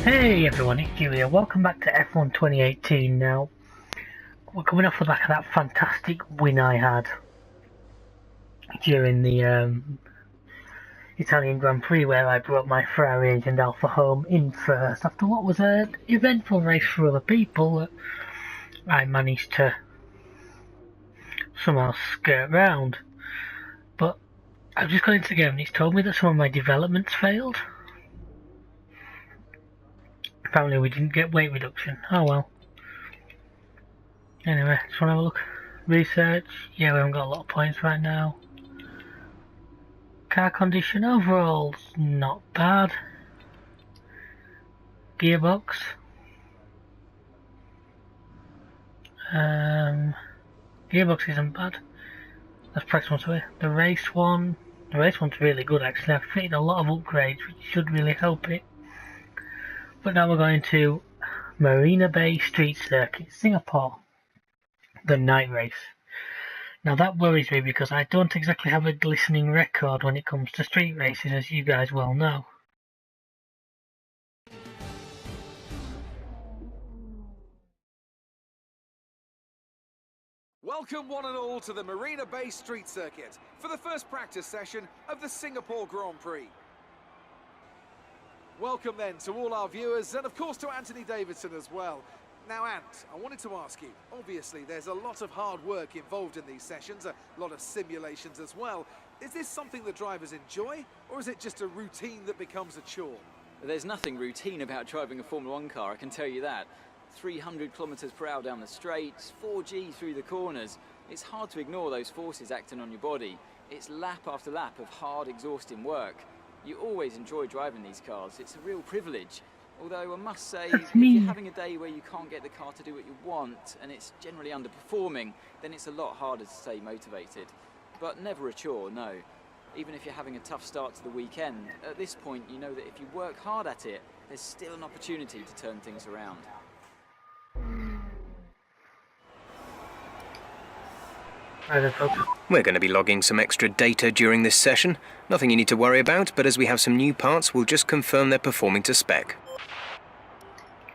Hey everyone, it's Julia. Welcome back to F1 2018. Now, we're coming off the back of that fantastic win I had during the Italian Grand Prix, where I brought my Ferrari Agent Alfa home in first after what was an eventful race for other people that I managed to somehow skirt round. But I've just got into the game and it's told me that some of my developments failed. Apparently we didn't get weight reduction. Oh well. Anyway, just want to have a look. Research. Yeah, we haven't got a lot of points right now. Car condition overall not bad. Gearbox. Gearbox isn't bad. Let's press one away. The race one's really good actually. I've fitted a lot of upgrades which should really help it. But now we're going to Marina Bay Street Circuit, Singapore, the night race. Now that worries me because I don't exactly have a glistening record when it comes to street races, as you guys well know. Welcome one and all to the Marina Bay Street Circuit for the first practice session of the Singapore Grand Prix. Welcome then to all our viewers and of course to Anthony Davidson as well. Now Ant, I wanted to ask you, obviously there's a lot of hard work involved in these sessions, a lot of simulations as well. Is this something the drivers enjoy or is it just a routine that becomes a chore? There's nothing routine about driving a Formula 1 car, I can tell you that. 300 kilometers per hour down the straights, 4G through the corners. It's hard to ignore those forces acting on your body. It's lap after lap of hard, exhausting work. You always enjoy driving these cars. It's a real privilege. Although I must say, if you're having a day where you can't get the car to do what you want and it's generally underperforming, then it's a lot harder to stay motivated. But never a chore, no. Even if you're having a tough start to the weekend, at this point you know that if you work hard at it, there's still an opportunity to turn things around. We're going to be logging some extra data during this session. Nothing you need to worry about, but as we have some new parts, we'll just confirm they're performing to spec.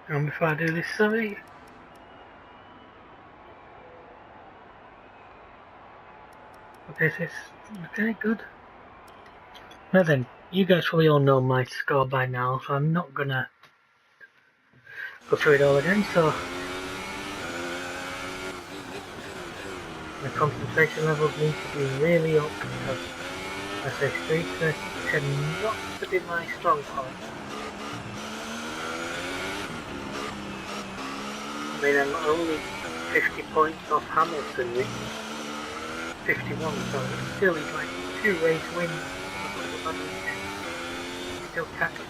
And before I do this, sorry. Okay, so it's okay, good. Now then, you guys probably all know my score by now, so I'm not gonna go through it all again, so the concentration levels need to be really up because, as I say, street circuits tend not to be my strong point. I mean, I'm only 50 points off Hamilton, which is 51, so it's still like 2 race wins. Still catching.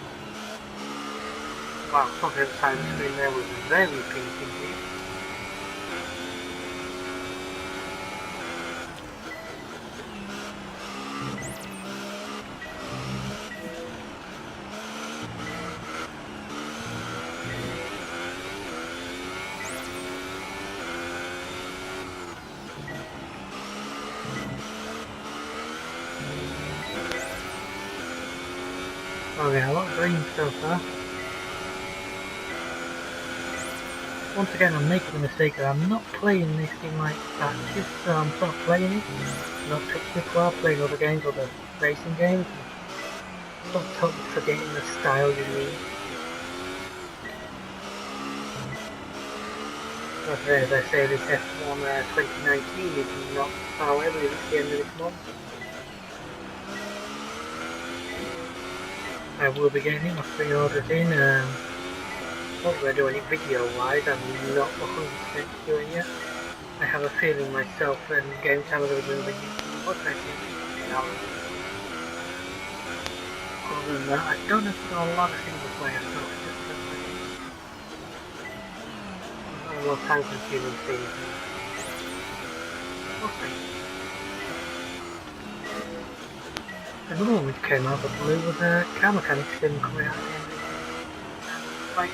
Wow, something at the time the screen there was very pink indeed. Okay, a lot of green so far. Once again, I'm making a mistake that I'm not playing this in like batches, so I'm sort of playing it, not touching it while playing other games, other racing games, and sort of totally forgetting the style you need. Okay, as I say, this F1 2019 is not far away, it's the end of this month. I will be getting my pre-orders in. What we're doing it video-wise, I'm not 100% sure yet. I have a feeling myself and Game Time are going to be doing what I think. Other than that, I don't have to do a lot of single player stuff. Just a lot of time-consuming things. Okay. Another one which came out of the blue was a car mechanic sim coming out in like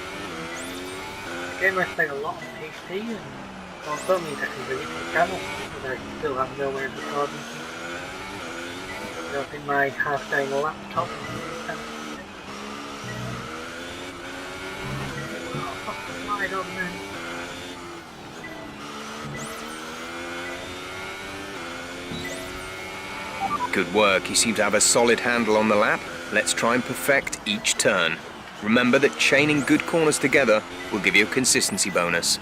the game I play a lot on PC and also means I can bring it to the channel, but I still have no way of recording it. I don't think my half-dying laptop dead on then. Good work, you seem to have a solid handle on the lap. Let's try and perfect each turn. Remember that chaining good corners together will give you a consistency bonus.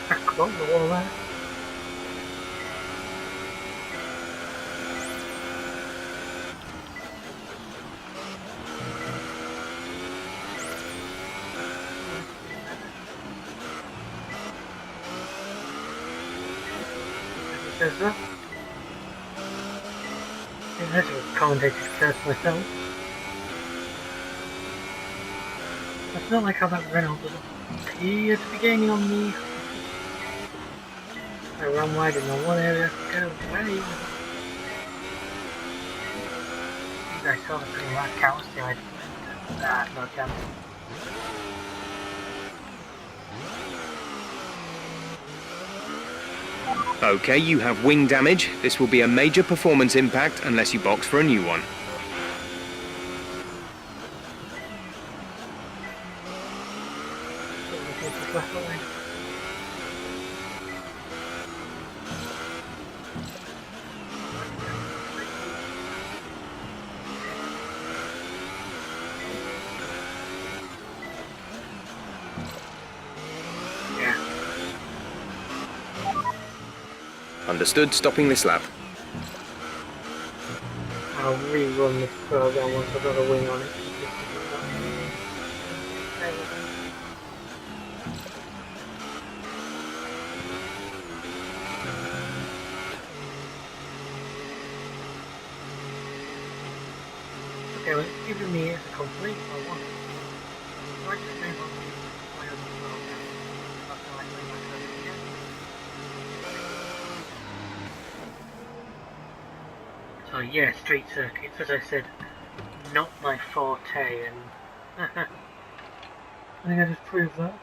Back along the wall there. Says that. I think that's a commentated curse myself. It's not like how that Renault doesn't appear to be gaining on me. I run wide in the one area, go away. I saw the pretty loud counter steering. No chance. Okay, you have wing damage. This will be a major performance impact unless you box for a new one. Understood, stopping this lap. I'll rerun this program once I've got a wing on it. Okay, well, it's giving me a complete I want. So I just move on to my other program. That's how I play my first again. So yeah, street circuits, as I said, not my forte, and I think I just proved that.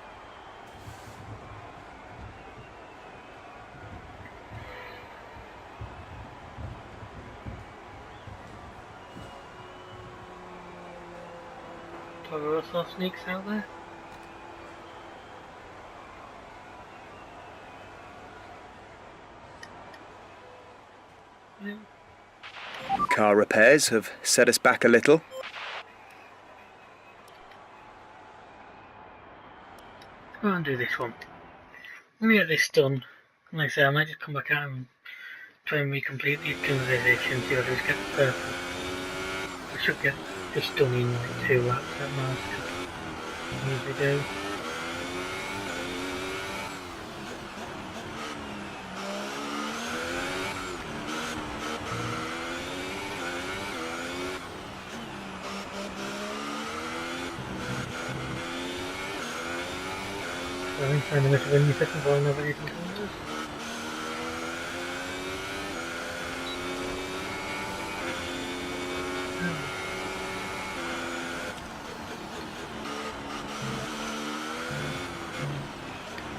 Toro Rosso sneaks out there. Yeah. Car repairs have set us back a little. Go on and do this one. Let me get this done. Like I say, I might just come back out and try and recomplete the conversation, see if I just get the purple. I should get this done in like 2 laps at most. I usually do. I'm trying to make it win second ball, nobody can come.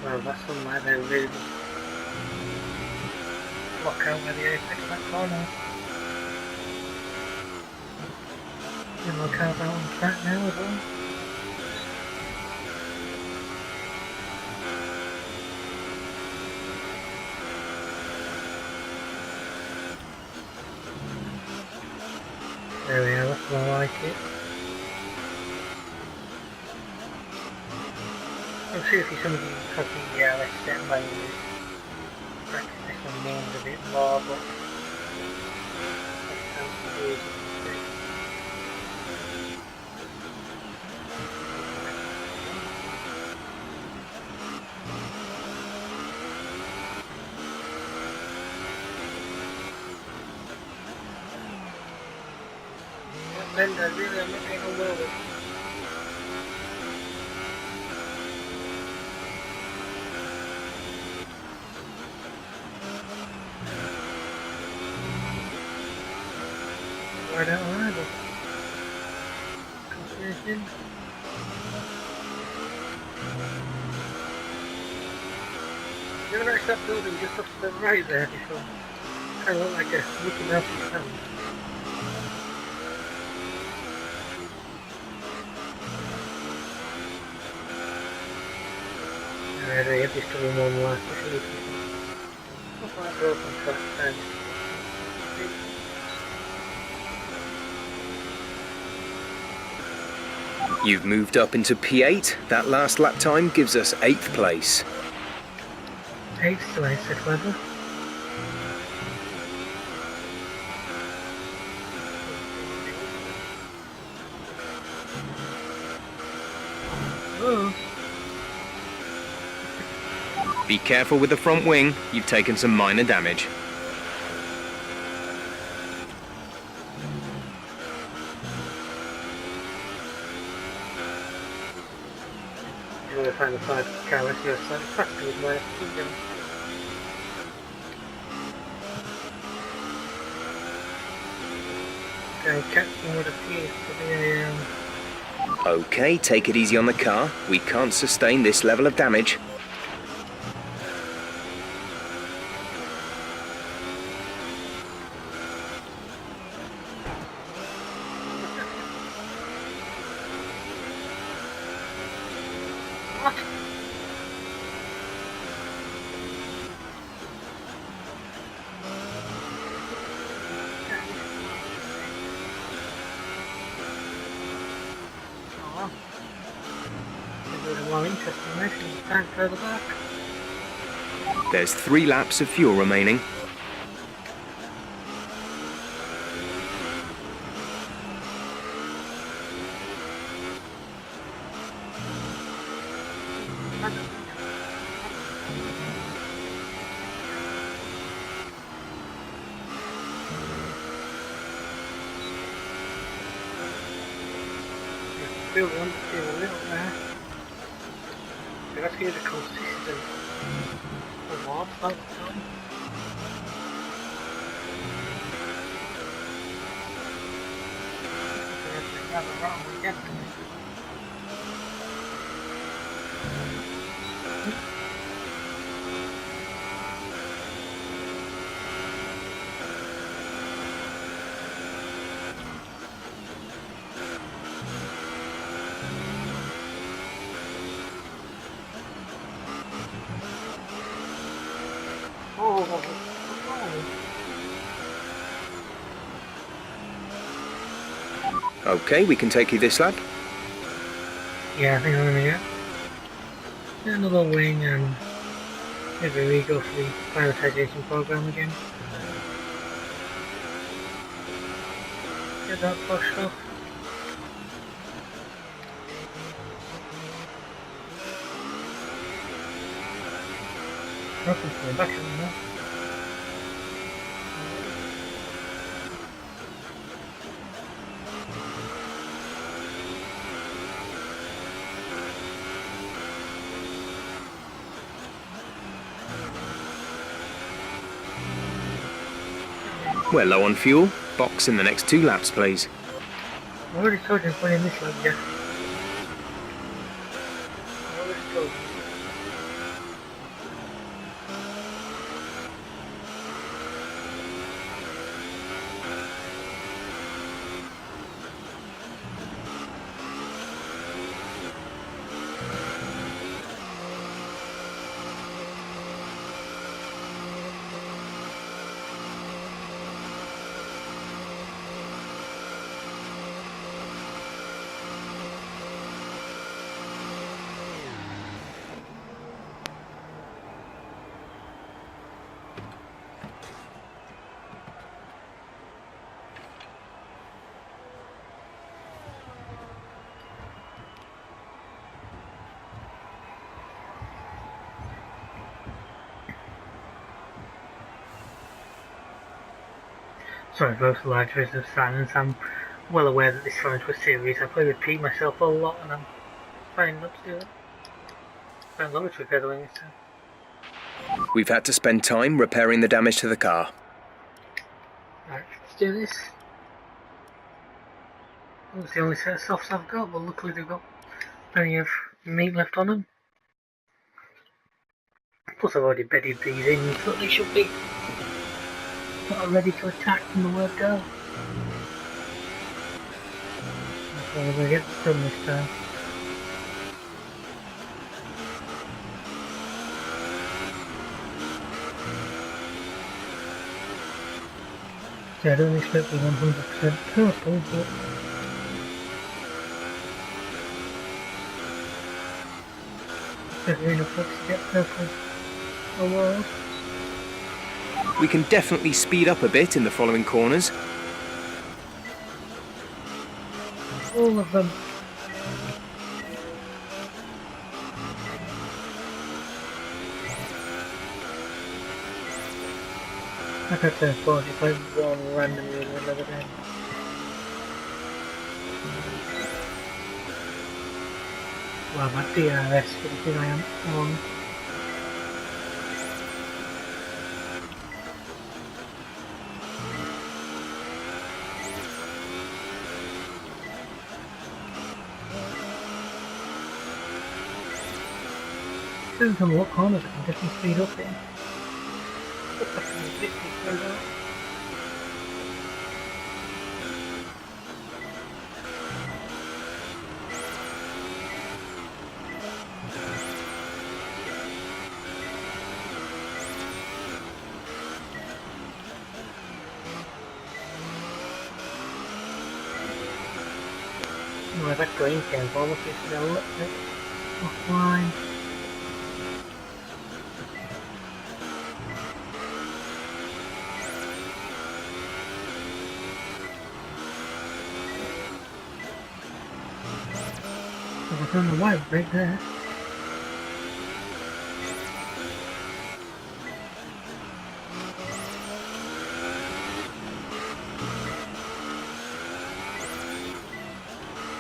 Well, that's somewhere they really block out where the apex that corner. And look out out on track now as well. There we are, that's more like it. I'm sure if you somebody has the ELS set manually, practice this one means a bit more, but that sounds to be easy. Linda, really, I'm not getting on well with. Right out of rival. Confirmation. You know that building just off to the right there before? Kind of look like a Mickey Mouse stand. They have this to one last You've moved up into P8. That last lap time gives us 8th place. 8th place, so clever. Oh. Be careful with the front wing, you've taken some minor damage. I'm going to find the side car with you slightly faster with my kingdom. Okay, catching what appears to be a Okay, take it easy on the car. We can't sustain this level of damage. What? Oh. This is more interesting this and time further back. There's 3 laps of fuel remaining. Feel one, feel a little there. So let's get a consistent award all the time. Rather wrong again. Okay, we can take you this lap. Yeah, I think I'm gonna get another wing and maybe we go for the privatisation program again. Get that pushed off. Nothing's coming back anymore. We're low on fuel. Box in the next 2 laps, please. I already told you I'm putting this one, Jeff. I already told you. Sorry for those large bits of silence. I'm well aware that this phone to a series. I probably repeat myself a lot and I'm trying not to do it. Depends on which repair the wing this time. We've had to spend time repairing the damage to the car. Right, let's do this. That's the only set of softs I've got, but luckily they've got plenty of meat left on them. Plus I've already bedded these in, so they should be sort of ready to attack from the word go. So we're going to get this done this time. So I don't expect the 100% purple, but definitely enough to get purple awards. We can definitely speed up a bit in the following corners. All of them. I could turn 40 if I one randomly in another game. Well, my DRS for the thing I am on. Depends on what corners I can definitely speed up in. Oh, that green cam's almost just a little bit offline. I don't know why it's right there.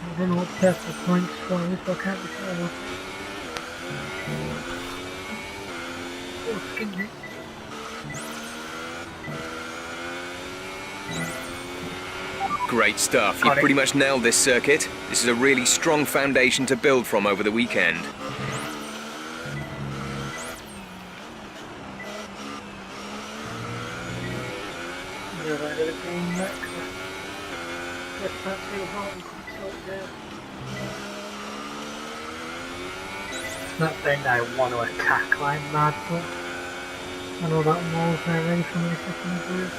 I don't know what purple points for this, but I can't be sure. Oh, skinned it. Great stuff. You've pretty much nailed this circuit. This is a really strong foundation to build from over the weekend. You're right at the green neck. Just not too hot and quick short down. Not saying I want to attack like mad, but I know that wall's there ready for me a second ago.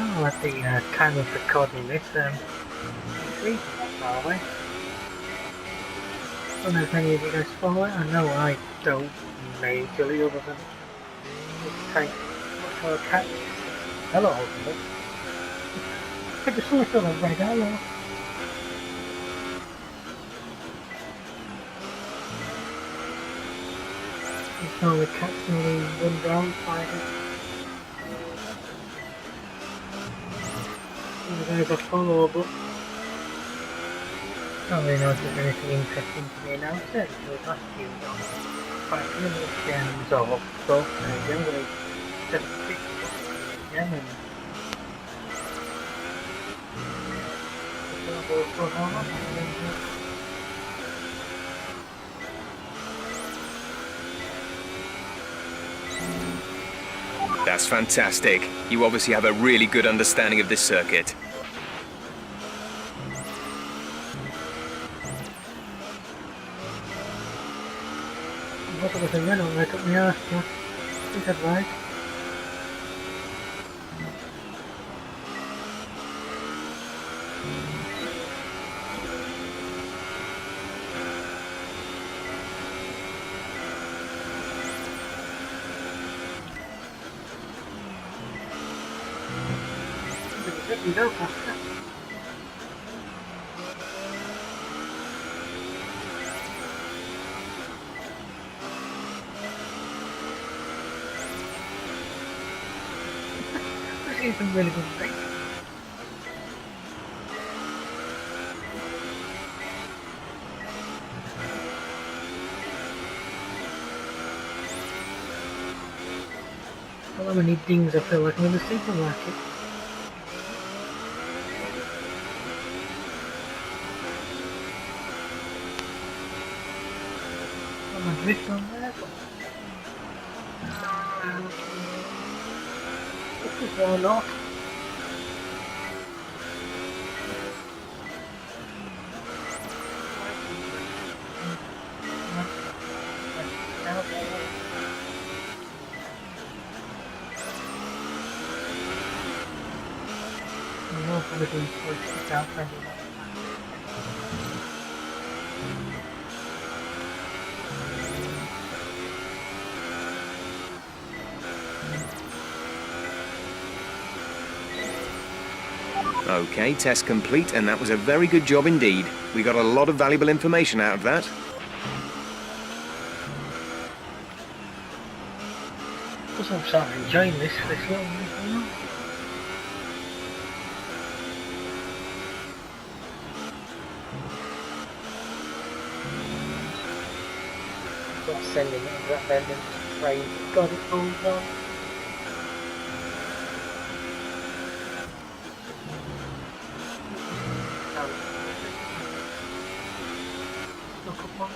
I'll let the time of recording this, see, not far away. I don't know if any of you guys follow it. I know I don't majorly, other than this tank. What's our cat? Hello, ultimate. I just saw a red hello. It's all the cats nearly run down by it. There's a follow-up. I don't really know if there's anything interesting to be announced yet, so the last few quite a few little gems or stuff, and generally just pick up again and That's fantastic. You obviously have a really good understanding of this circuit. what was the yellow right up my arse, yeah? Is that right? You go faster. We've seen some really good things. How many things I feel like I'm in the supermarket. I'm a drift on there. Why not? Okay, test complete, and that was a very good job indeed. We got a lot of valuable information out of that. I'm starting to enjoy this little video. Got sending it into that bend and train. Got it all on. Look up one.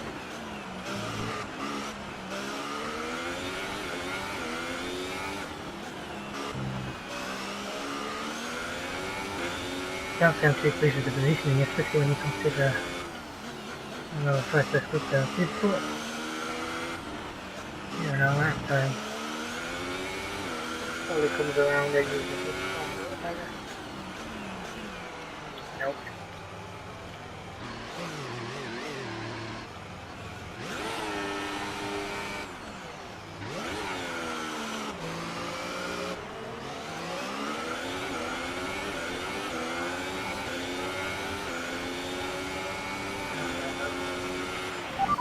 Can't say I'm too pleased with the positioning, especially when you consider the first best group down did, but you know, that time probably comes around they use it. Nope.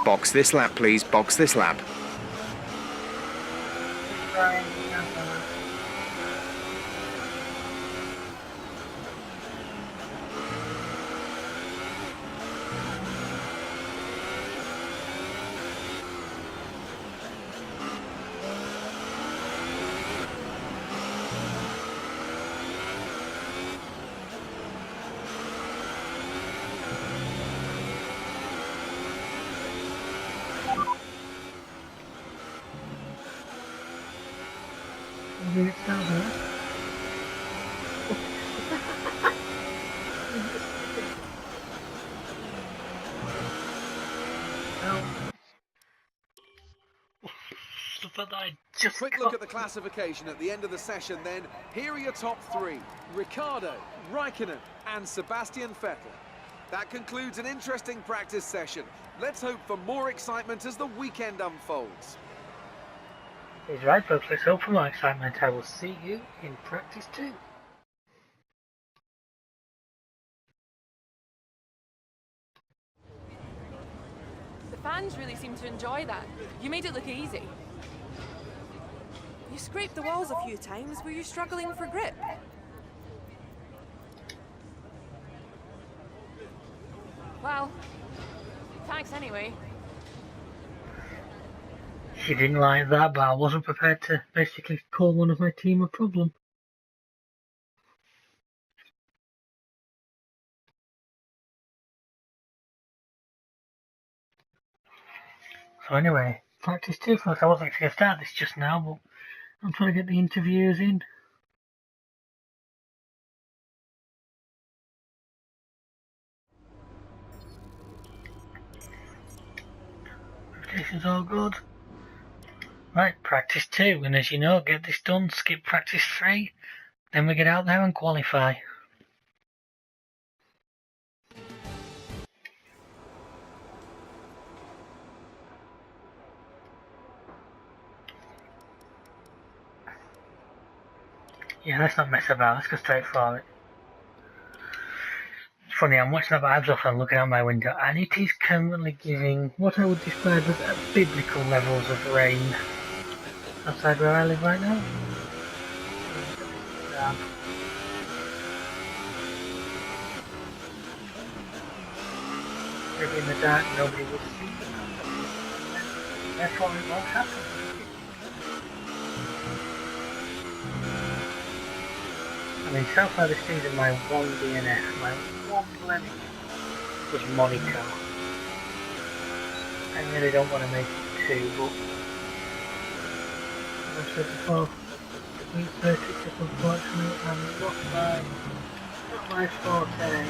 Box this lap, please. Box this lap. Quick look at the classification at the end of the session then. Here are your top three: Ricciardo, Raikkonen and Sebastian Vettel. That concludes an interesting practice session. Let's hope for more excitement as the weekend unfolds. He's right, folks. Let's hope for more excitement. I will see you in practice 2. The fans really seem to enjoy that. You made it look easy. You scraped the walls a few times. Were you struggling for grip? Well, thanks anyway. She didn't like that, but I wasn't prepared to basically call one of my team a problem. So anyway, practice 2 folks. I wasn't actually going to start this just now, but I'm trying to get the interviews in. Preparation's all good. Right, practice 2, and as you know, get this done, skip practice 3, then we get out there and qualify. Yeah, let's not mess about, let's go straight for it. It's funny, I'm watching the vibes off and looking out my window, and it is currently giving what I would describe as biblical levels of rain outside where I live right now. Maybe in the dark nobody will see it. Therefore it won't happen. I mean, so far this season, my one DNF, my one blemish was Monaco. I really don't want to make it two, but as I've said before, week 36 unfortunately, and not my forte.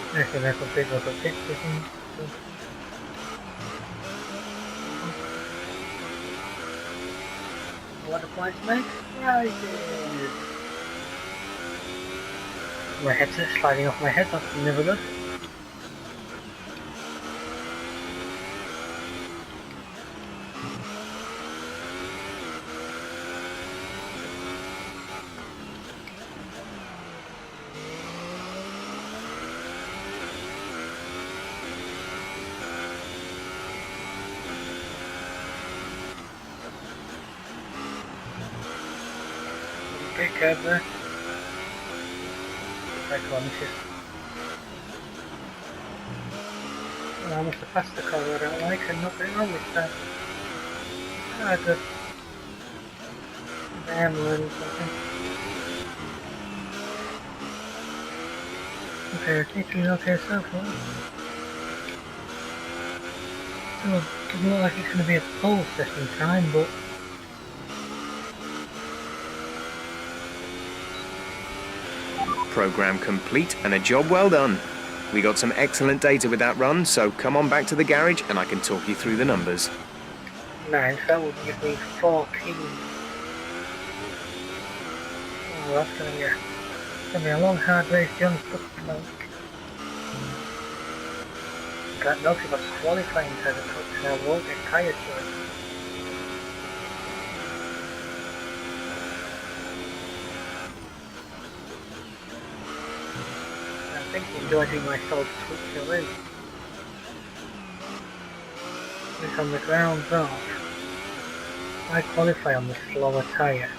I can make a big look of pictures and stuff. What the points make? Right. My headset's sliding off my head, that's never good. Big curve there. Very conscious. Well, I must have passed the corner I don't like and nothing wrong with that. Ah, good. I am learning something. Okay, I think we're okay so far. Still doesn't look like it's going to be a pole session time, but Program complete and a job well done. We got some excellent data with that run, so come on back to the garage and I can talk you through the numbers. 9, so that would give me 14. Oh, that's gonna be a long hard race, John. Got nothing but qualifying to the touch, so I won't get tired to it. I think enjoying myself switch away. If on the ground off, I qualify on the slower tyre.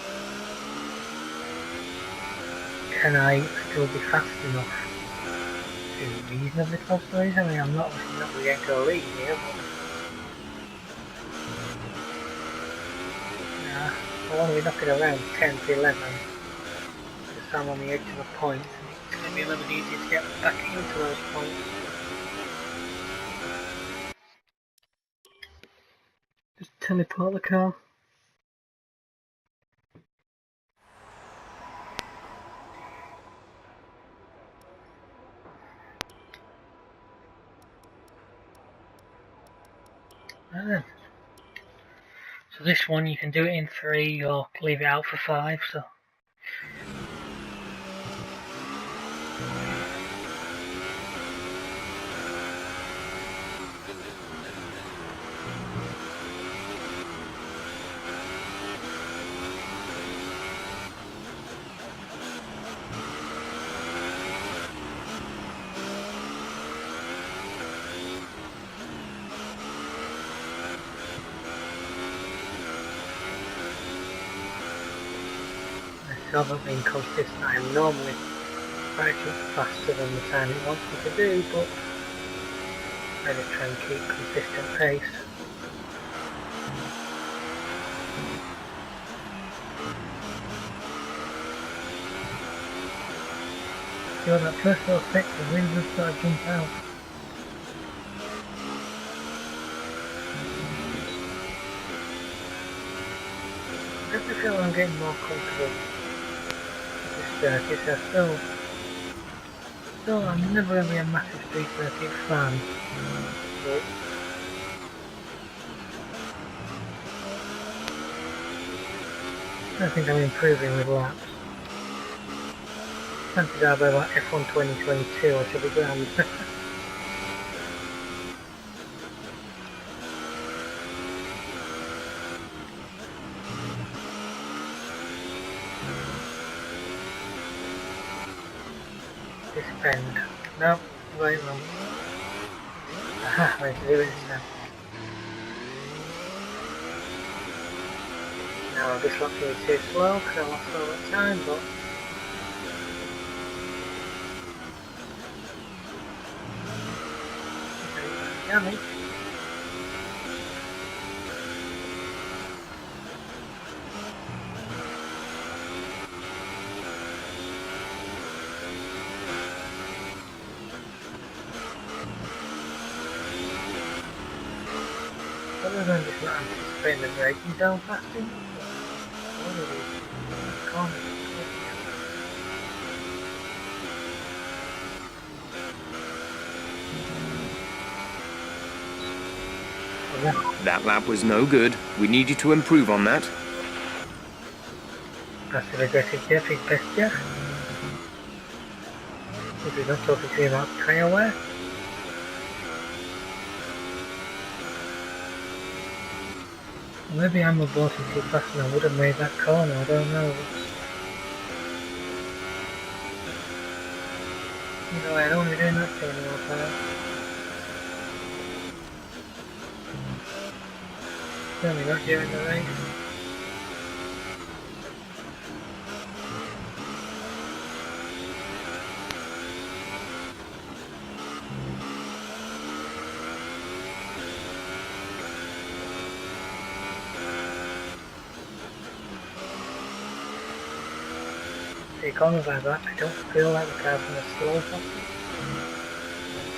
Can I still be fast enough to reasonably close to these? I mean, I'm not really going to lead here, but nah, I want to be knocking around 10 to 11, because I'm on the edge of the point. It's going to be a little bit easier to get back into those points. Just teleport the car. So this one you can do it in 3 or leave it out for 5, so not being consistent. I am normally quite faster than the time it wants me to do, but I just try and keep consistent pace. See on that first little six, the wind just started to jump out. I definitely feel I'm getting more comfortable. Circuit, still I'm never going to be a massive street circuit fan, but I think I'm improving with laps. Chances are by about F1 2022 I should be grand. Bend. No, right wrong. Aha, right, there it is now. Now this looks really too slow because I lost all the time, but damage. Other than just not anticipating the braking down fast enough. That lap was no good. We need you to improve on that. Passive aggressive Jeff is best Jeff. If you're not talking to him about tyre wear. Maybe I'm a boss too fast and I would have made that corner, I don't know. No, I don't want to be doing that thing anymore, pal. Certainly not during the race. The corners like that, I don't feel like the car's going to slow something.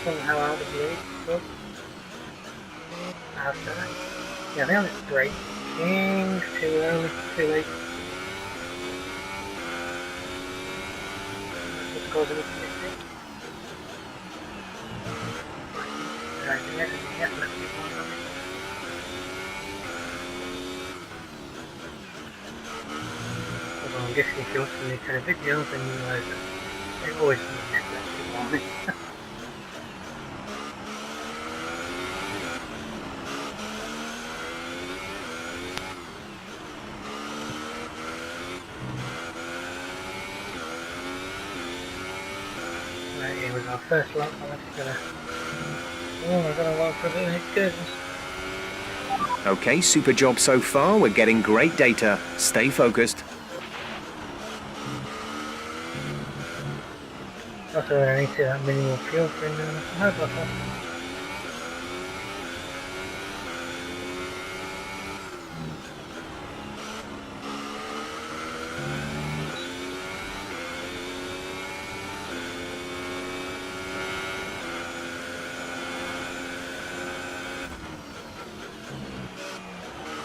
Somehow out of the lead, but after that. Yeah, I think it's braking too early, too late. That's what's causing me to miss it. Right, yes, let's keep on on it. Although I'm guessing if you watch these kind of videos, then you realise that they always miss it, let's keep on it. Right, here we go, first lap, I'm actually gonna... Oh, I'm gonna walk for a bit of excursions. Okay, super job so far. We're getting great data. Stay focused. Also, I need to have minimal fuel for in there. How about that?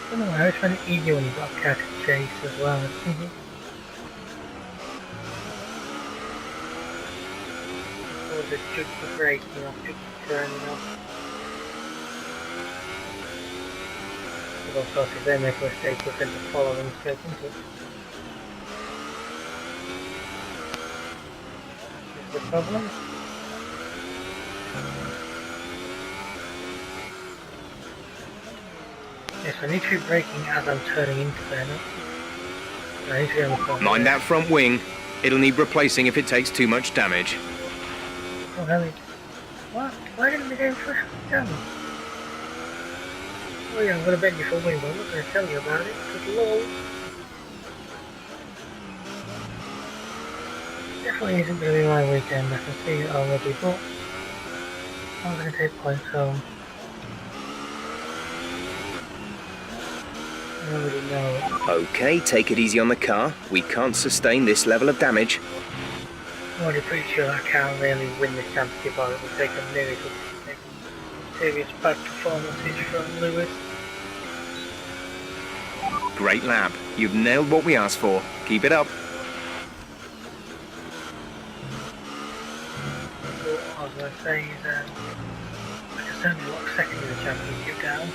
I don't know, I always find it easier when you've got a car to chase as well. Or just judge the braking off, judge the turning off. But of course, if they make a mistake, we tend to follow them straight into it. Is the problem? Yes, I need to be braking as I'm turning into there now. I need to be on the corner. Mind that front wing. It'll need replacing if it takes too much damage. Oh, hell, what? Why didn't we go for damage? Oh yeah, I'm going to bend you for a wing, but I'm not going to tell you about it, because lol. Definitely isn't going to be my weekend, I can see it already, but I'm going to take points home. I already know it. Okay, take it easy on the car. We can't sustain this level of damage. I'm already pretty sure I can't really win this championship, or it will take a miracle to take serious bad performances from Lewis. Great lap. You've nailed what we asked for. Keep it up. So what I was going to say is, I can certainly look second in the championship down.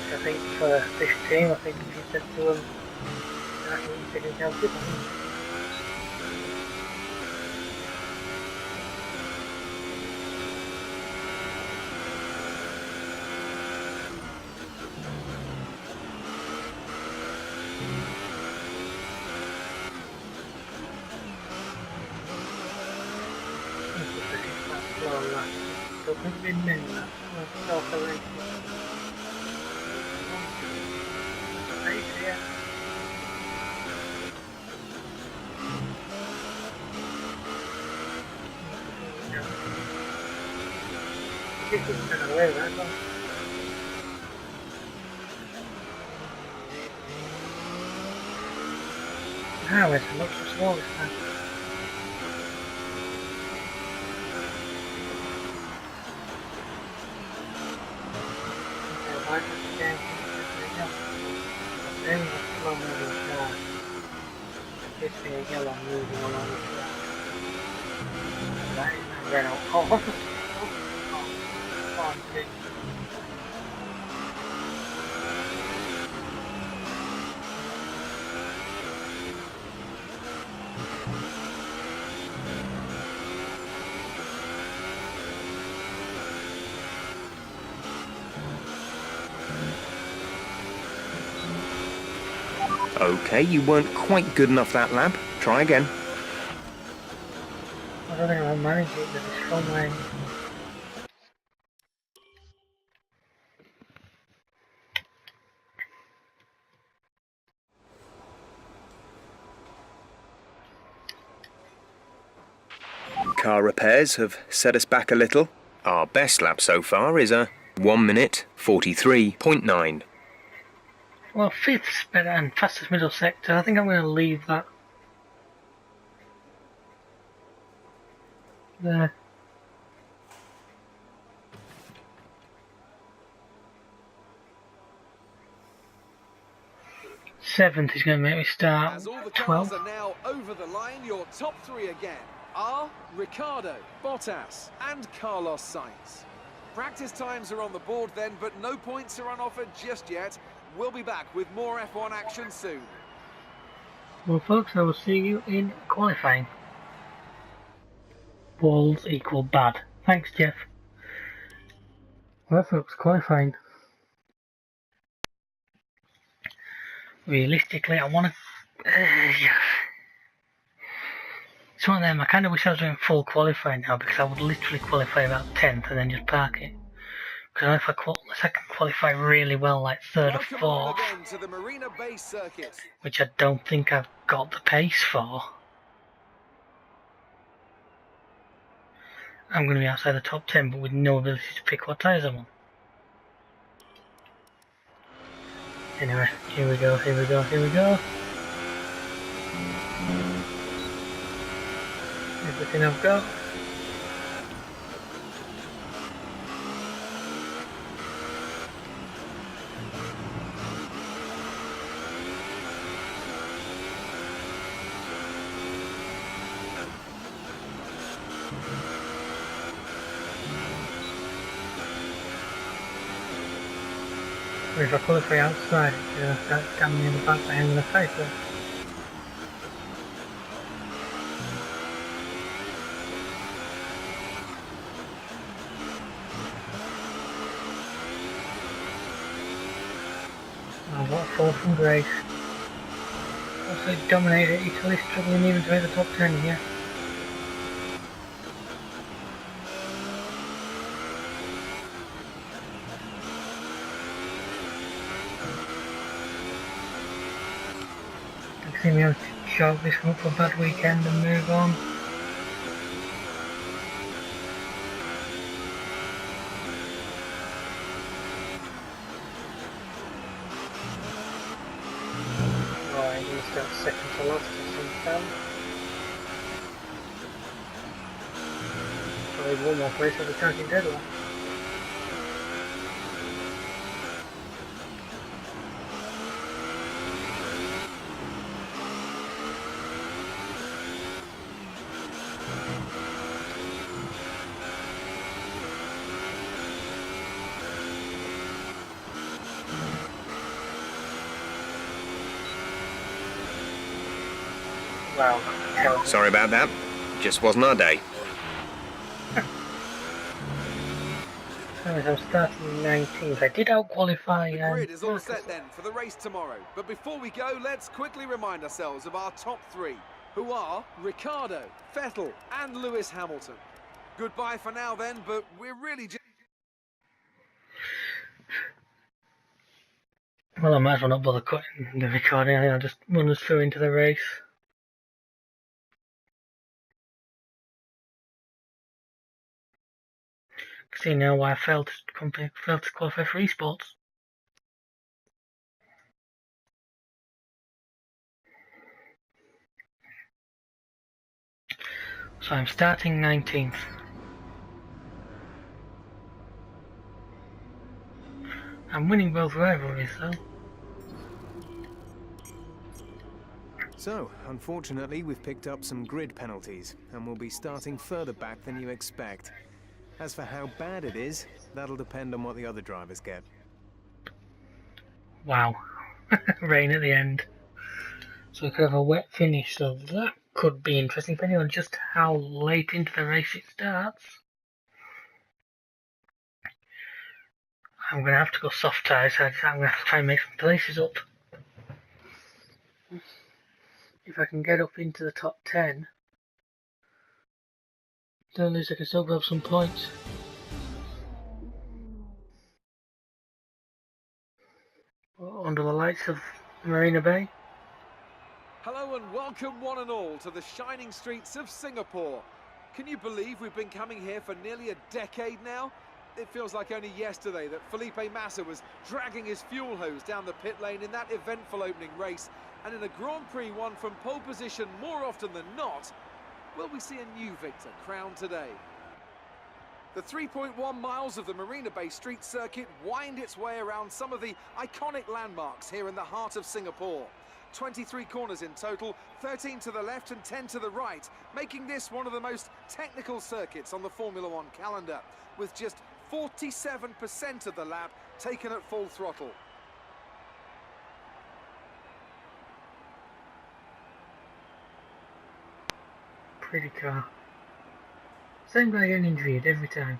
I think for this team, I think if you said to them, I think you're taking championship, I think. 50% away with that one. Now it's not so slow this time. Okay, why does the game keep up? Then the slow moving car. Gives me a yellow moving along the track. That is not Renault. Oh, oh, gee. Okay, you weren't quite good enough that lap. Try again. I don't think I'll manage it with this front line. Car repairs have set us back a little. Our best lap so far is a 1 minute 43.9. Well, fifth's better and fastest middle sector. I think I'm going to leave that there. Seventh is going to make me start As all the cars 12th. are now over the line, your top three again are Ricciardo, Bottas and Carlos Sainz. Practice times are on the board then, but no points are on offer just yet. We'll be back with more F1 action soon. Well, folks, I will see you in qualifying. Balls equal bad. Thanks, Jeff. Well, folks, qualifying. Realistically, I want to. Yeah. It's one of them. I kind of wish I was doing full qualifying now because I would literally qualify about 10th and then just park it. Because if I can qualify really well, like third or Welcome on fourth, again to the Marina Bay Circuit. which I don't think I've got the pace for, I'm going to be outside the top 10, but with no ability to pick what tyres I'm on. Anyway, here we go, here we go, here we go. Everything I've got. If I qualify outside, it's going to start stabbing me in the back by end of the face. I've got a fall from Grace. Also dominated Italy, struggling even to make the top 10 here. See me able to chalk this one up for a bad weekend and move on. Right, I'm going to start second to last in some time. Probably one more place for the charging deadline. Wow, terrible. Sorry about that. Just wasn't our day. I'm starting 19th. I did out-qualify The grid is all set then for the race tomorrow. But before we go, let's quickly remind ourselves of our top three, who are Ricciardo, Vettel and Lewis Hamilton. Goodbye for now then, but we're really just... Well, I might as well not bother cutting the recording. I think I'll just run us through into the race. See now why I failed to qualify for esports. So I'm starting 19th. I'm winning both rivalries though. So, unfortunately, we've picked up some grid penalties, and we'll be starting further back than you expect. As for how bad it is, that'll depend on what the other drivers get. Wow. Rain at the end. So we could have a wet finish, so that could be interesting depending on just how late into the race it starts. I'm going to have to go soft tyres, so I'm going to have to try and make some places up. If I can get up into the top 10, then at least I can still grab some points. Under the lights of Marina Bay. Hello and welcome one and all to the shining streets of Singapore. Can you believe we've been coming here for nearly a decade now? It feels like only yesterday that Felipe Massa was dragging his fuel hose down the pit lane in that eventful opening race, and in a Grand Prix won from pole position more often than not. Will we see a new victor crowned today? The 3.1 miles of the Marina Bay Street Circuit wind its way around some of the iconic landmarks here in the heart of Singapore. 23 corners in total, 13 to the left and 10 to the right, making this one of the most technical circuits on the Formula One calendar, with just 47% of the lap taken at full throttle. Pretty car. Same guy getting injured every time.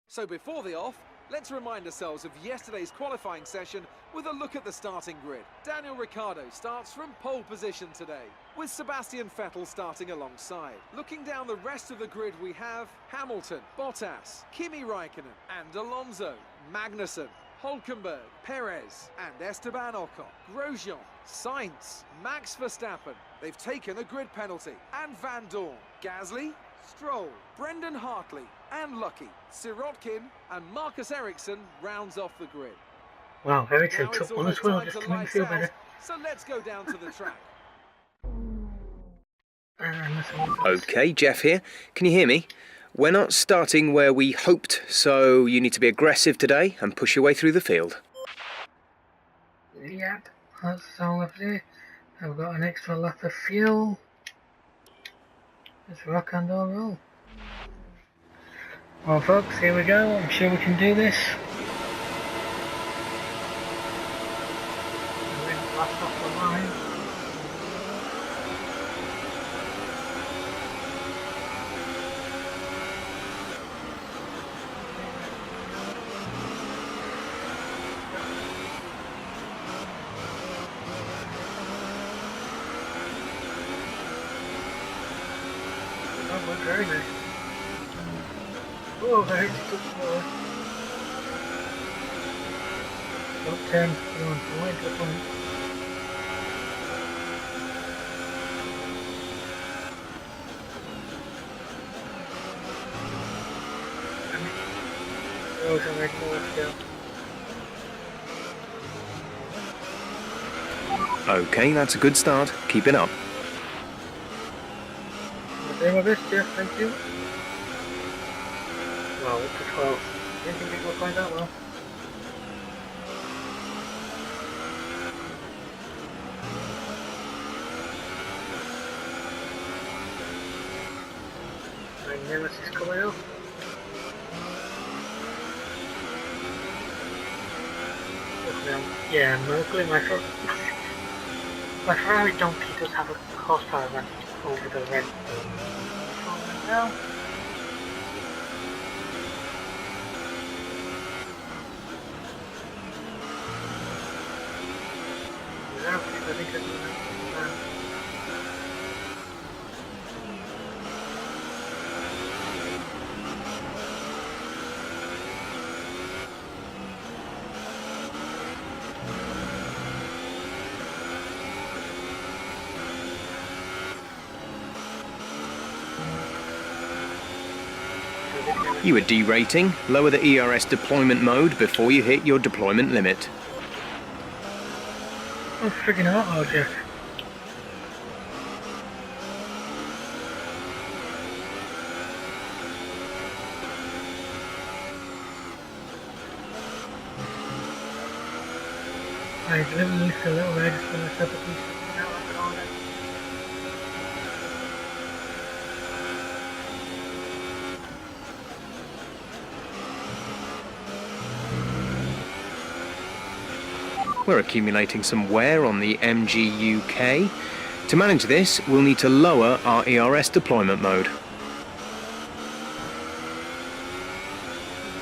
So before the off, let's remind ourselves of yesterday's qualifying session with a look at the starting grid. Daniel Ricciardo starts from pole position today, with Sebastian Vettel starting alongside. Looking down the rest of the grid, we have Hamilton, Bottas, Kimi Raikkonen and Alonso, Magnussen, Hülkenberg, Perez and Esteban Ocon, Grosjean, Sainz, Max Verstappen. They've taken a grid penalty. And Van Dorn, Gasly, Stroll, Brendan Hartley and Lucky, Sirotkin and Marcus Ericsson rounds off the grid. Wow, Ericsson Now took it's one as almost well, time just to to make me lights feel out, better. so let's go down to the track. Okay, Jeff here. Can you hear me? We're not starting where we hoped, so you need to be aggressive today and push your way through the field. Yep, that's all I've done. I've got an extra lap of fuel. Let's rock and roll. Well folks, here we go. I'm sure we can do this. We're in the last off the line. Oh, we're very nice. Oh, I hate to touch the floor. Top 10, come on, I'm waiting to the point. Oh, so I'm making more still. Okay, that's a good start. Keep it up. I'm doing my best, Jeff, thank you. Wow, up to 12. Didn't think we'd go quite that well. My nemesis coming up. Yeah, locally my Ferrari Donkey does have a horsepower advantage over the Red Bull. Now. I think that's You are derating. Lower the ERS deployment mode before you hit your deployment limit. Oh, friggin' auto, Jeff. I literally used a little red for myself to do something out of the corner. We're accumulating some wear on the MGUK. To manage this, we'll need to lower our ERS deployment mode.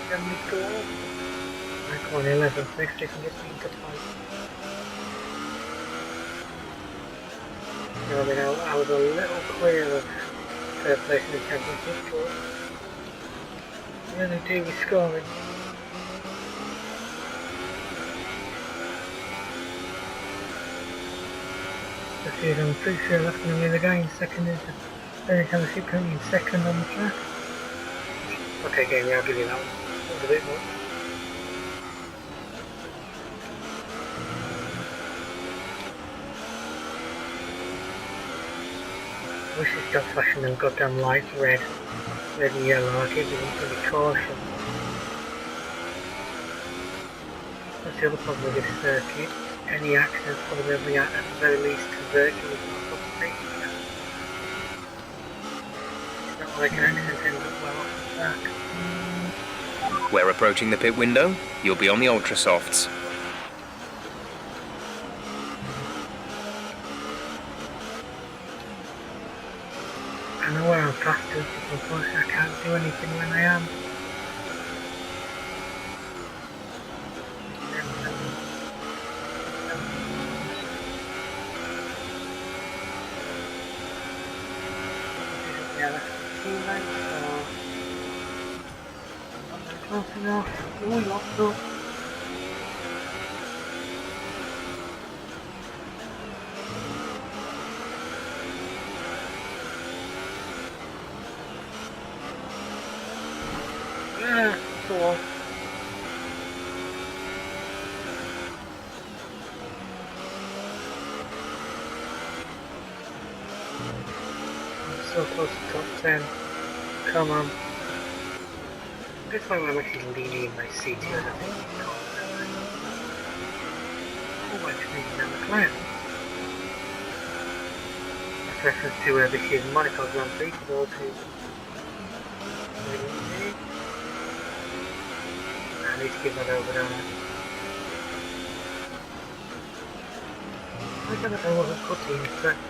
74. I go on 11, next we can get me into fight. I mean, I was a little clear of third place in the championship, but I really do with scoring. I'm pretty sure that's going to be the guy in second is the only time I see currently in second on the track. Okay, game, yeah, I'll give you that one. That was a bit much. I wish they stopped flashing them goddamn lights red and yellow. I keep them to be caution. That's the other problem with this circuit. Any accidents probably at the very least convert you with not It's not like an accident ends up well off the track. We're approaching the pit window. You'll be on the Ultra Softs. I know where I'm faster, but unfortunately I can't do anything when I am. Yeah, that's too late, so not close enough. Oh, locked up. Yeah, go on. So close to top 10. Come on. This time I'm actually leaning in my seat here. I think it's called. Oh, actually, down the cloud. That's reference to this year's Monaco Grand Prix for those who. I need to give that over, don't I? I don't know if I wasn't cutting in fact.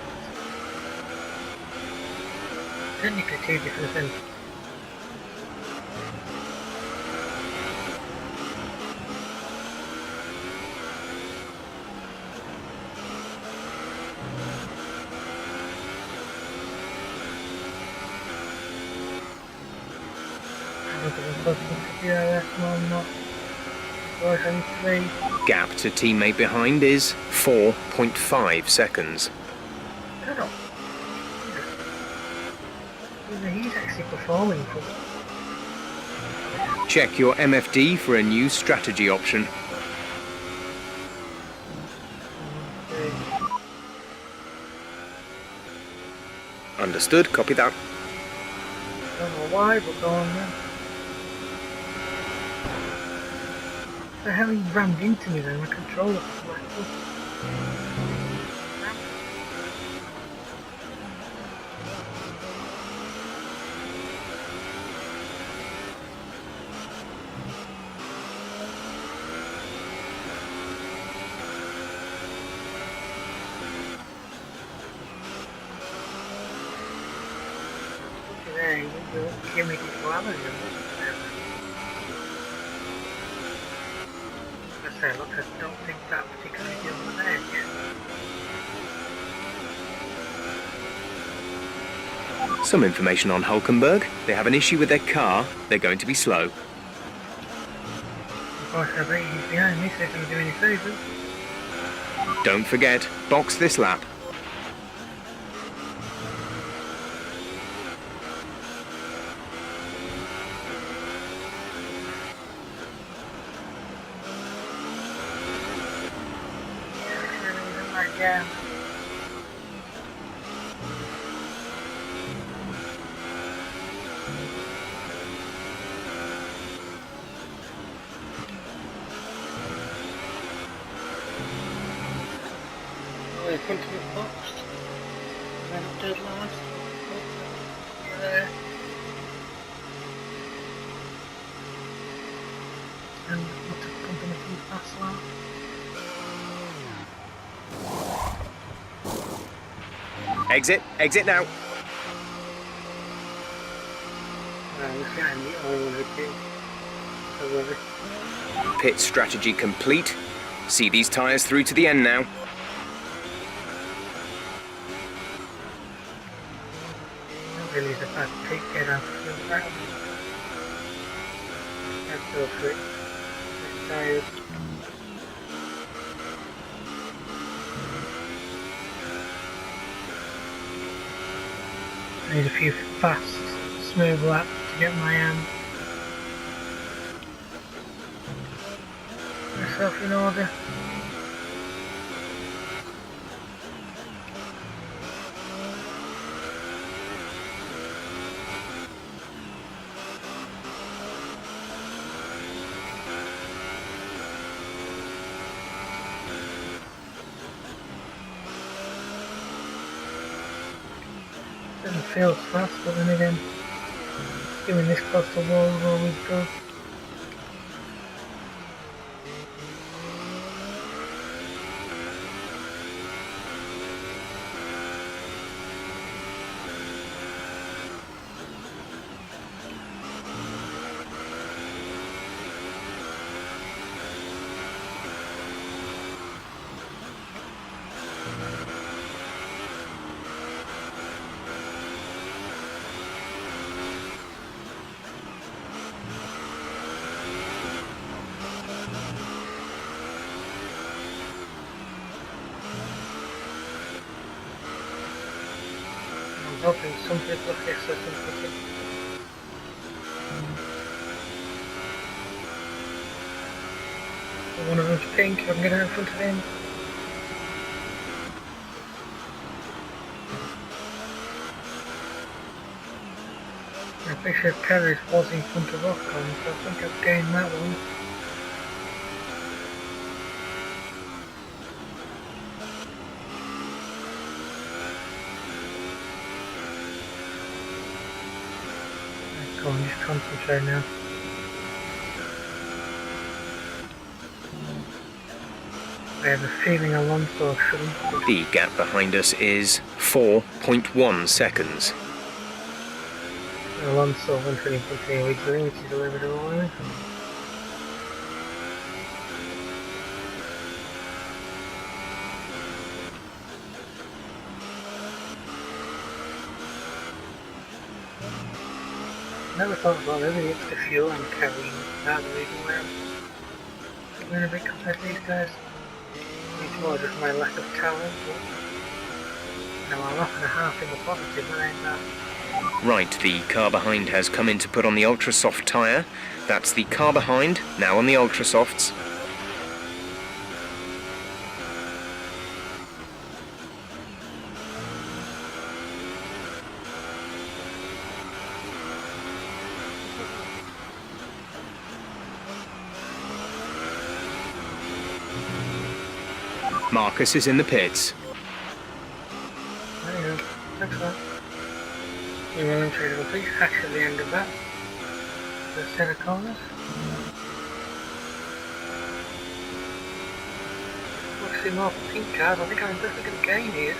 Technically two different things. Gap to teammate behind is 4.5 seconds. He's actually performing for. Check your MFD for a new strategy option. Understood, copy that. I don't know why, but go on then. The hell he rammed into me then, my controller was like, give me this one and I say, look, I don't think that particularly gives an edge. Some information on Hulkenberg. They have an issue with their car. They're going to be slow. Of course, I bet he's behind me, so if he's doing any favours. Don't forget, box this lap. Yeah. Oh, in front of the box. Then up dead last. Oh, there. And what a company from fast lap. Exit now. He's getting the oil again. So Pit strategy complete. See these tyres through to the end now. not really the fast pick get out of the ground. Let's go for it. Tires. I need a few fast, smooth laps to get my myself in order. Doesn't feel fast, but then again, giving this close to wall is always good. I'm hoping some people fix this and pick it. One of them's pink, I can get out in front of him. I'm pretty sure Perez was in front of Ocon, so I think I've gained that one. Go on, just concentrate now. I have a feeling Alonso shouldn't. The gap behind us is 4.1 seconds. Alonso went in front of me originally, which is a little bit annoying. Never thought about living the extra fuel and carrying that the reason why I'm getting a bit compared to these guys. It's more just my lack of talent, but now I'm off and a half in the positive, that ain't that. Right, the car behind has come in to put on the ultra soft tyre. That's the car behind, now on the ultra softs. Marcus is in the pits. There you go, thanks for that. We're running through the complete hatch at the end of that. The set of corners. Looks more pink cars, I think I'm definitely going to gain here.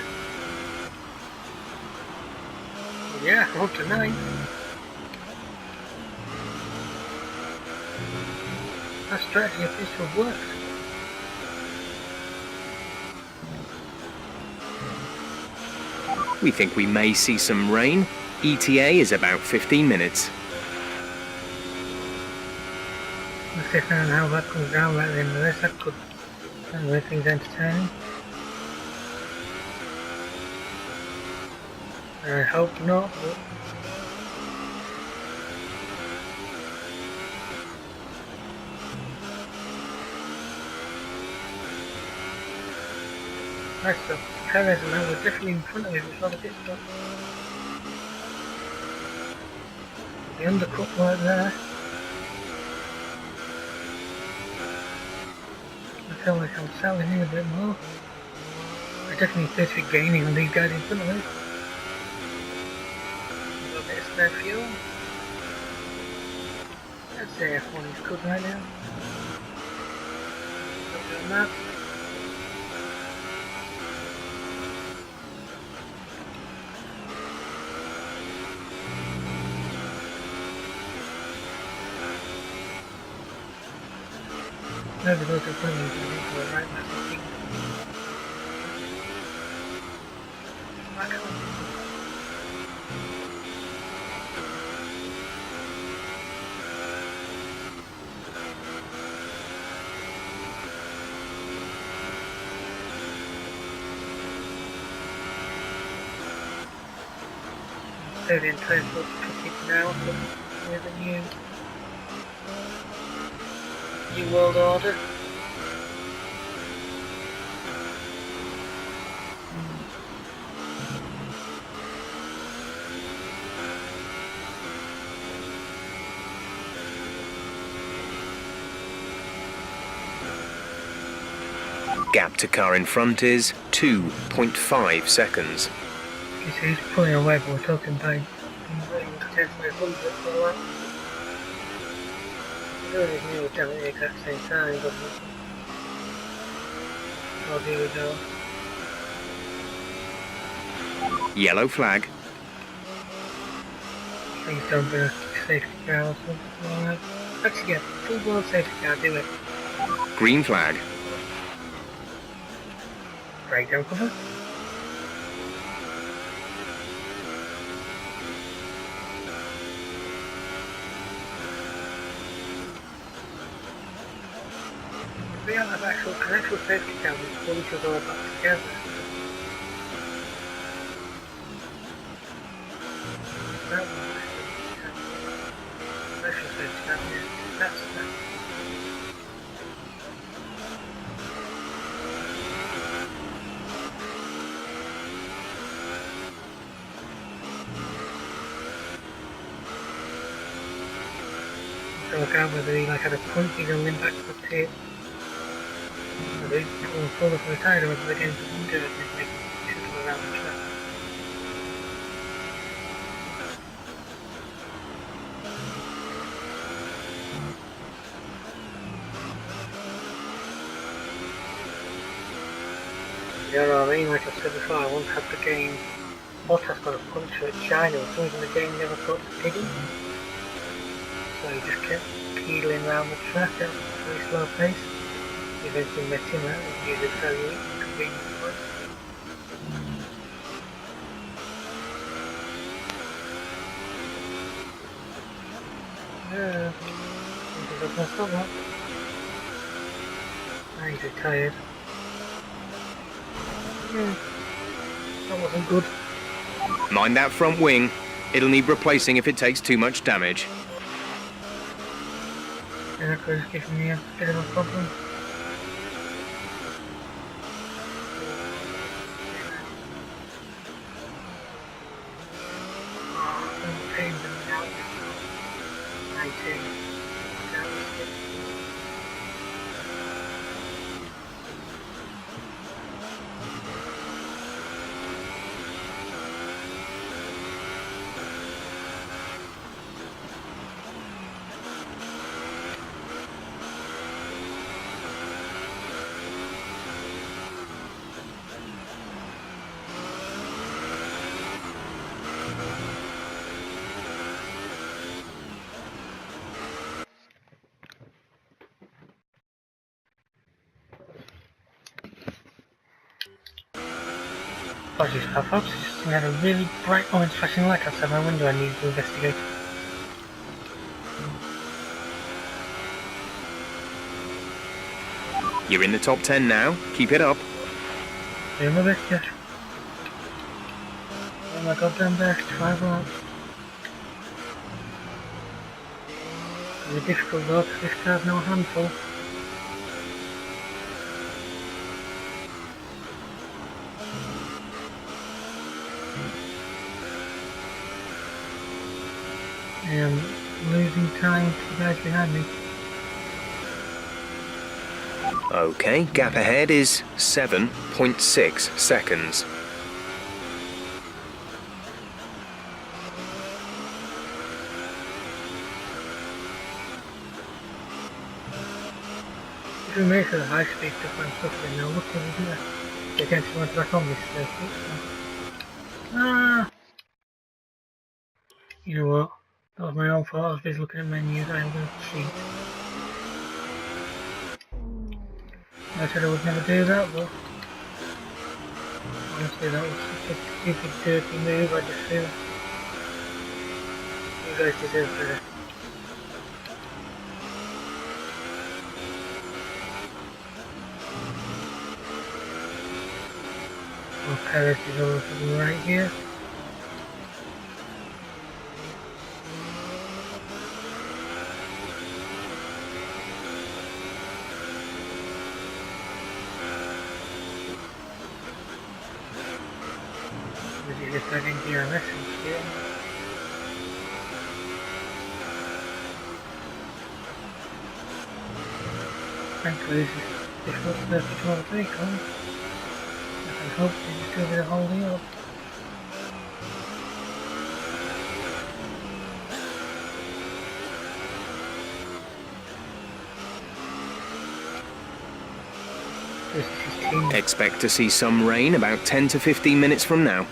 Yeah, I'm up to 9. That strategy appears to have worked. We think we may see some rain. ETA is about 15 minutes. Let's see how that comes down right at the end of this. That could make things entertaining. I hope not, but Right, so Perez and I were definitely in front of me before the pit stop. The undercut right there. I feel like I'm settling in a bit more. I definitely appear to be gaining on these guys in front of me. A little bit of spare fuel. I'd say F1 is good right now. Not doing that. Maybe those are plenty of things to the right, I think. Back on. So the entire book took it now with a new world order. Gap to car in front is 2.5 seconds. You see, he's pulling away, but we're talking by 10 to 100 for that. He's doing his new down at the exact same time, doesn't he? Oh, here we go. Yellow flag. Please don't bring a safety car or something like that. Actually, yeah, full blown safety car, do it. Green flag. Breakdown cover. We don't have actual safety cars, we pull each other back together. That one, actual safety car, yeah, that's that. So look out whether he like had a punch, he's going back to the pit. They pull forward for the tire or whether they get into one dirt and they make them shuttle around the track. You know what I mean? Like I said before, I once had the game Bottas got a puncture at China or something, the game never got to piggy. So he just kept peeling around the track at a very slow pace. Eventually met him out and used it very conveniently. Yeah, he's up messed up that. Now he's retired. Yeah, that wasn't good. Mind that front wing. It'll need replacing if it takes too much damage. And that was giving me a bit of a problem. Apologies, folks. We had a really bright orange flashing light outside my window I need to investigate. You're in the top 10 now. Keep it up. Doing my best, Josh. Oh my goddamn best, 5 laps. It's difficult though, because this car's no handful. I am losing time to the guys behind me. Okay, gap ahead is 7.6 seconds. If we make the high speed stuff I'm suffering now, look what we do. They can't just run back on this circuit. Ah! You know what? That was my own fault. I was busy looking at menus. I am going to cheat. I said I would never do that, but honestly that was such a stupid, dirty move. I just feel you guys deserve better. Well, Perez is over to the right here. Just I didn't hear a message here. Thankfully this was the 12 come. I hope they just do a bit of holding up. Expect to see some rain about 10 to 15 minutes from now.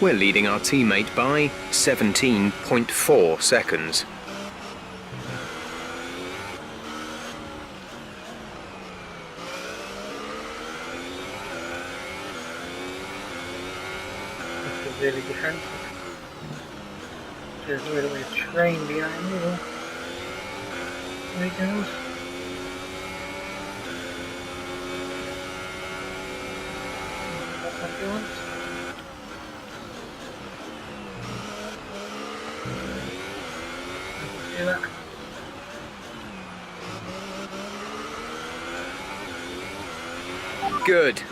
We're leading our teammate by 17.4 seconds. That's really defensive. There's a little bit of train behind me though. There it goes. That's what he wants. See that?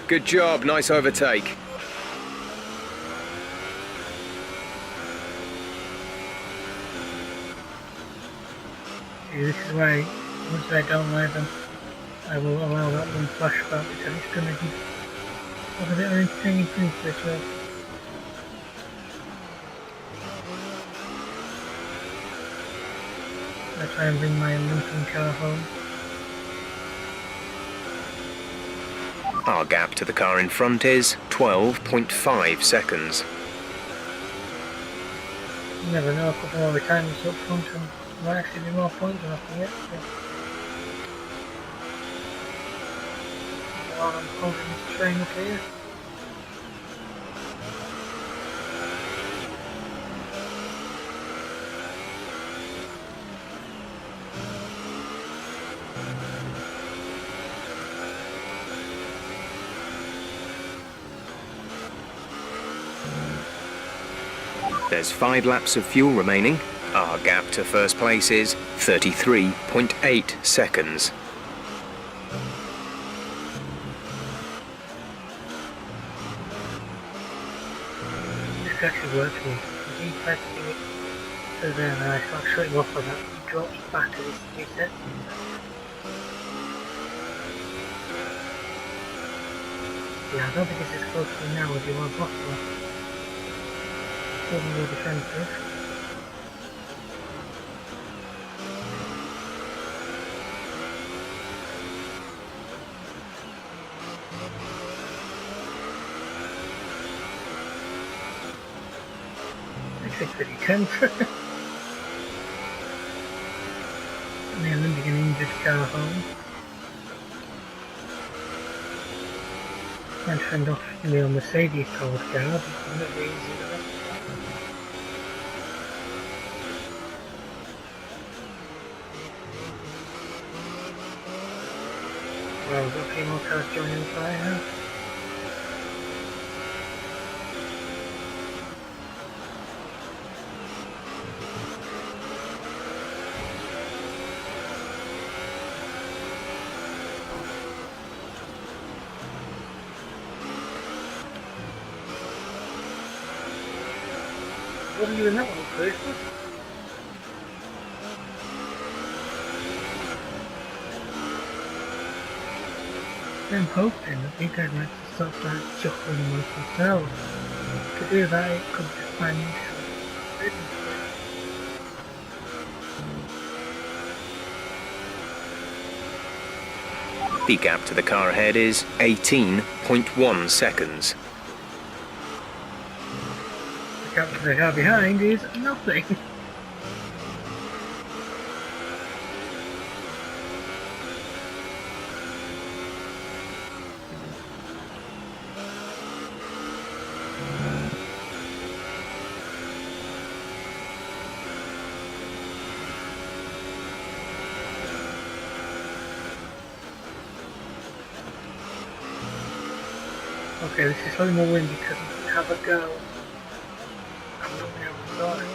Good job, nice overtake. See, this is why once I don't let them, I will allow that one flashback because it's going to give a bit of entertaining thing for this race. I try and bring my limping car home. Our gap to the car in front is 12.5 seconds. You never know, a couple more retirements up front and there might actually be more points than I can get. While I'm holding this train up here. There's 5 laps of fuel remaining. Our gap to first place is 33.8 seconds. This actually works for me. He tried to do it so then I start shutting off of that. He drops back as he resets. Yeah, I don't think it's as close to me now as it was before. Still more defensive. It's pretty tense. And then Olympic and injured car home. Trying to fend off the Mercedes powered car, but it's never easy with it. Well, we've got a few more cars joining the fire now. wasn't doing that one at first, was it? I'm hoping that these guys might start shuffling amongst themselves. To do that, it could just find The gap to the car ahead is 18.1 seconds. the gap to the car behind is nothing. Okay, this is slightly more windy because I have a go. I'm not the outside.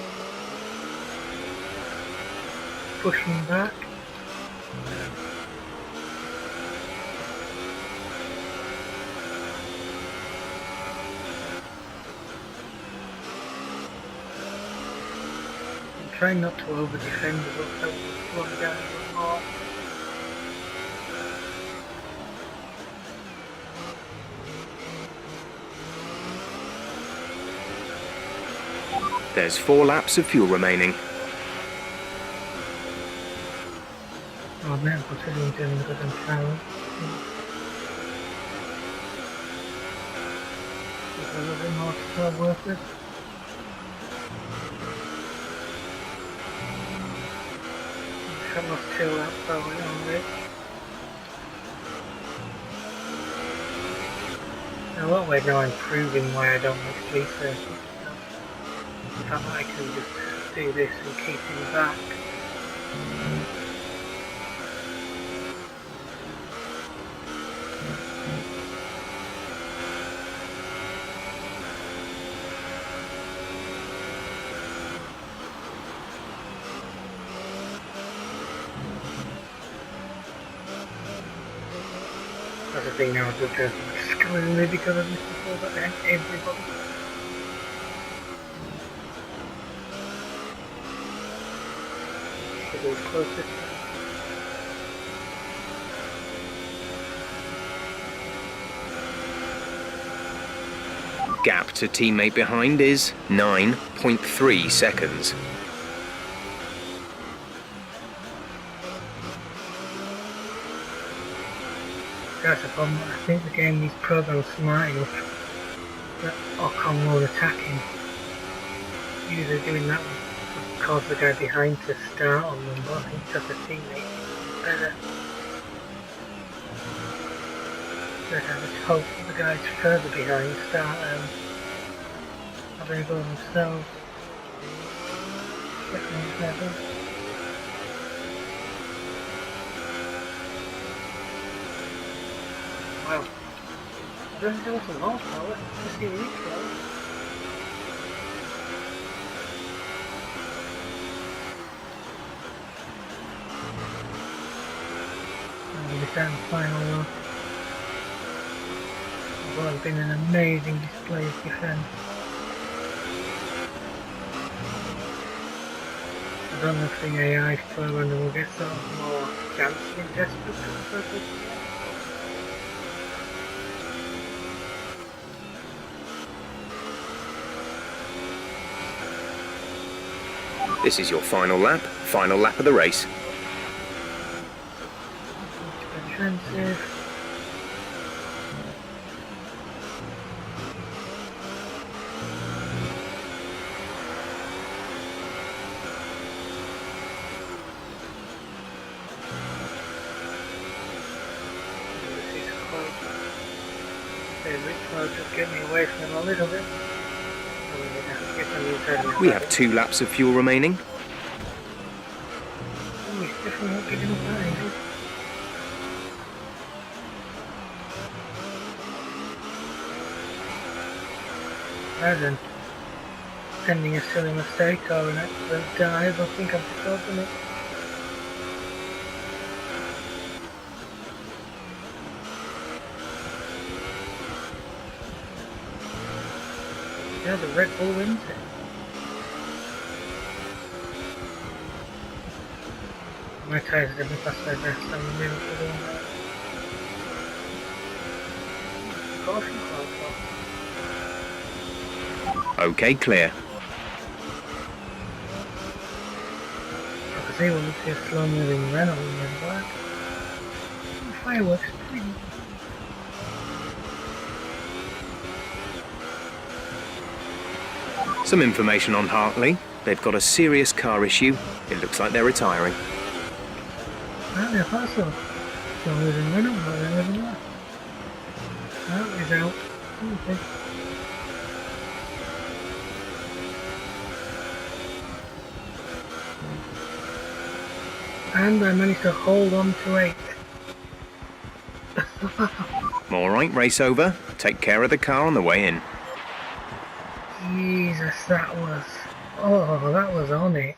Pushing back. I'm trying not to over defend the book, so we'll slow down a little more. There's 4 laps of fuel remaining. Oh man, considering doing because I'm trying. A little bit more to work with. I must chill out probably on this. Now what way now I'm proving why I don't make street circles. I thought I can just do this and keep him back. That's the thing now, it's just screwing me because of this before, but then everybody. Closest. Gap to teammate behind is 9.3 seconds. That's the problem. I think the game needs programmed smart enough that Ocon will attacking. Usually doing that would cause the guy behind to start on them, but I think that's a teammate better. But I just hope that the guys further behind start having a go themselves. Wow. I don't think there was some horsepower, just the reach though. Down the final lap. Well, it's been an amazing display of defence. I don't know if the AI program will get sort of more chance in desperate purpose. This is your final lap of the race. Defensive. Just get me away from him a little bit. We have 2 laps of fuel remaining. Ooh, he's definitely not getting up that easy. Rather than sending a silly mistake or an accident dive, I think I've forgotten it. Yeah, the Red Bull wins it. My tyres are definitely past my best. I'm really good on that. Caution cloud. Okay, clear. I can see one looks like a slow moving Renault in the black. Fireworks. Some information on Hartley. They've got a serious car issue. It looks like they're retiring. Ah, they're fossil. Slow moving Renault, but they're never there. Oh, he's out. Okay. And I managed to hold on to 8. Alright, race over. Take care of the car on the way in. Jesus, that was... Oh, that was on it.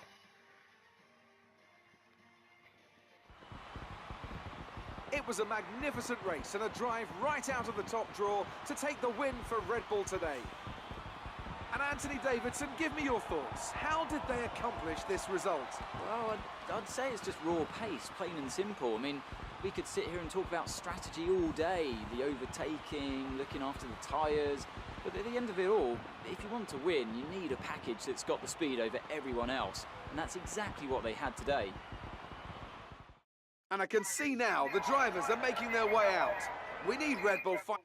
It was a magnificent race and a drive right out of the top draw to take the win for Red Bull today. And Anthony Davidson, give me your thoughts. How did they accomplish this result? Well, I'd say it's just raw pace, plain and simple. I mean, we could sit here and talk about strategy all day, the overtaking, looking after the tyres, but at the end of it all, if you want to win, you need a package that's got the speed over everyone else, and that's exactly what they had today. And I can see now the drivers are making their way out. We need Red Bull fight.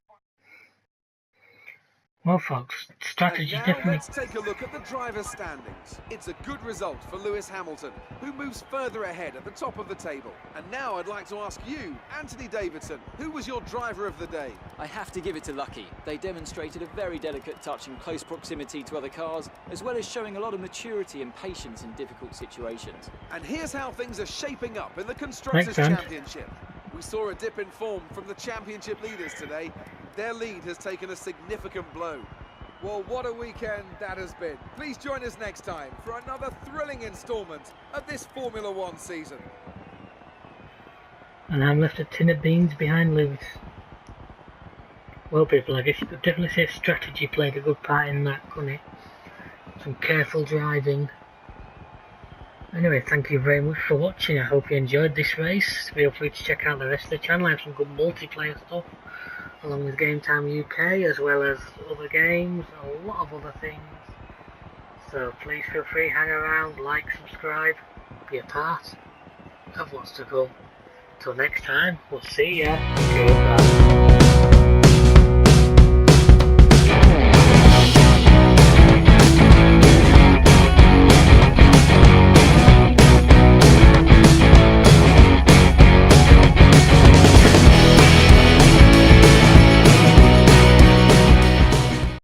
Well, folks, strategy And now definitely. let's take a look at the driver's standings. It's a good result for Lewis Hamilton, who moves further ahead at the top of the table. And now I'd like to ask you, Anthony Davidson, who was your driver of the day? I have to give it to Lucky. They demonstrated a very delicate touch in close proximity to other cars, as well as showing a lot of maturity and patience in difficult situations. And here's how things are shaping up in the Constructors' Thanks, Ant. Championship. We saw a dip in form from the championship leaders today. Their lead has taken a significant blow. Well, what a weekend that has been. Please join us next time for another thrilling instalment of this Formula One season. And I'm left a tin of beans behind Lewis. Well, people, I guess you could definitely say strategy played a good part in that, couldn't it? Some careful driving. Anyway, thank you very much for watching. I hope you enjoyed this race. Feel free to check out the rest of the channel. I have some good multiplayer stuff, along with Game Time UK, as well as other games, a lot of other things. So please feel free, hang around, like, subscribe, be a part of what's to come. Till next time, we'll see ya. Goodbye.